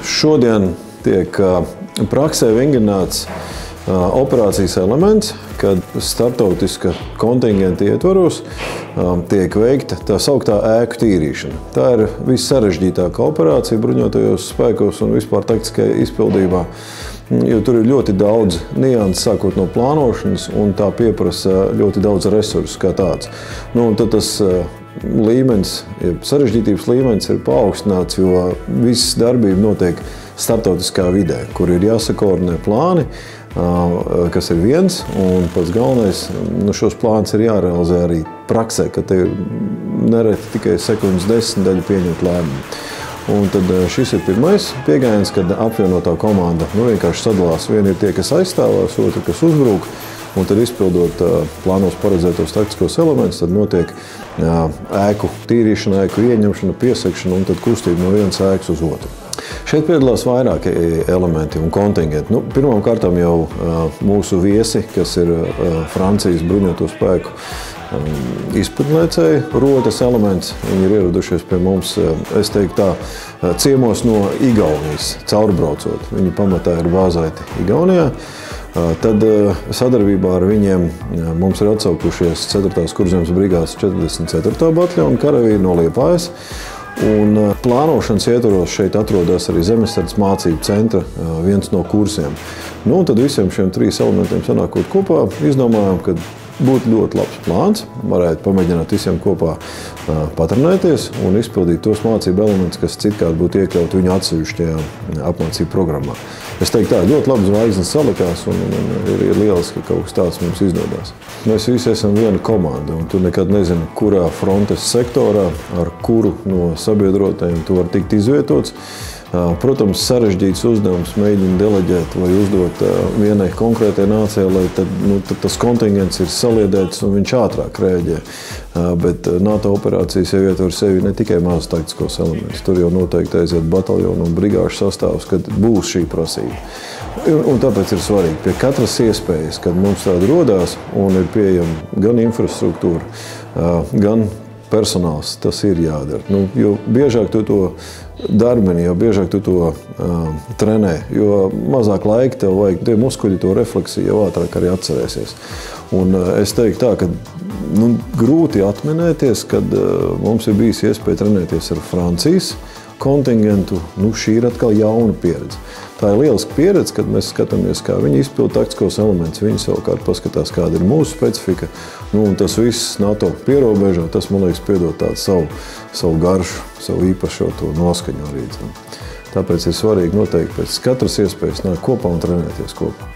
Šodien tiek praksē vingrināts operācijas elements, kad starptautiska kontingenta ietvaros tiek veikta tā sauktā ēku tīrīšana. Tā ir vissarežģītākā operācija bruņotajos spēkos un vispār taktiskajā izpildībā, jo tur ir ļoti daudz nianses, sākot no plānošanas, un tā pieprasa ļoti daudz resursu kā tāds. Un tad tas līmenis, sarežģītības līmenis ir paaugstināts, jo viss darbība notiek starptautiskā vidē, kur ir jāsakoordinē plāni, kas ir viens, un pats galvenais, šos plānus ir jārealizē arī praksē, ka te ir nereti tikai sekundes desmitdaļa pieņemt lēmumu. Un tad šis ir pirmais pieejams, kad apvienotā komanda vienkārši sadalās. Vieni ir tie, kas aizstāvās, otri, kas uzbrūk, un tad izpildot plānos paredzētos taktiskos elementus, tad notiek ēku tīrīšana, ēku ieņemšana, piesegšana un tad kustība no vienas ēkas uz otru. Šeit piedalās vairāki elementi un kontingenti. Pirmām kārtām jau mūsu viesi, kas ir Francijas bruņoto spēku izpildniecēji, rotas elements. Viņi ir ieradušies pie mums, es teiktu tā, ciemos no Igaunijas caurbraucot. Viņi pamatā ir bāzēti Igaunijā. Tad sadarbībā ar viņiem mums ir atsaukušies 4. kurzemes brigādes 44. bataljona karavīri no Liepājas. Un plānošanas ietvaros šeit atrodas arī Zemesardzes mācību centra viens no kursiem. Un tad visiem šiem 3 elementiem sanākot kopā, izdomājām, ka būtu ļoti labs plāns, varētu pamēģināt visiem kopā patrenēties un izpildīt tos mācību elementus, kas citkārt būtu iekļauti viņu atsevišķajā apmācību programmā. Es teiktu tā, ļoti labi zvaigznes salikās un ir lieliski, ka kaut kas tāds mums izdodās. Mēs visi esam viena komanda, un tu nekad nezini, kurā frontes sektorā, ar kuru no sabiedrotajiem tu var tikt izvietots. Protams, sarežģīts uzdevums mēģina deleģēt vai uzdot vienai konkrētai nācijai, lai tad tas kontingents ir saliedēts un viņš ātrāk rēģē. Bet NATO operācijas jau ietver sevi ne tikai mazus taktiskos elementus. Tur jau noteikti aiziet bataljonu un brigāžu sastāvs, kad būs šī prasība. Un tāpēc ir svarīgi pie katras iespējas, kad mums tāda rodās un ir pieejama gan infrastruktūra, gan personāls, tas ir jādara. Jo biežāk tu to darbini, jo biežāk tu to trenē, jo mazāk laika tev vajag, tie muskuļi to refleksiju jau ātrāk arī atcerēsies. Un es teiktu tā, ka grūti atminēties, kad mums ir bijis iespēja trenēties ar Francijas kontingentu. Šī ir atkal jauna pieredze. Tā ir lieliska pieredze, kad mēs skatāmies, kā viņi izpilda taktiskos elementus. Viņi savukārt paskatās, kāda ir mūsu specifika. Un tas viss NATO pierobežā, tas, man liekas, piedod tādu savu garšu, savu īpašo to noskaņu arī. Tāpēc ir svarīgi noteikti pēc katras iespējas nākt kopā un trenēties kopā.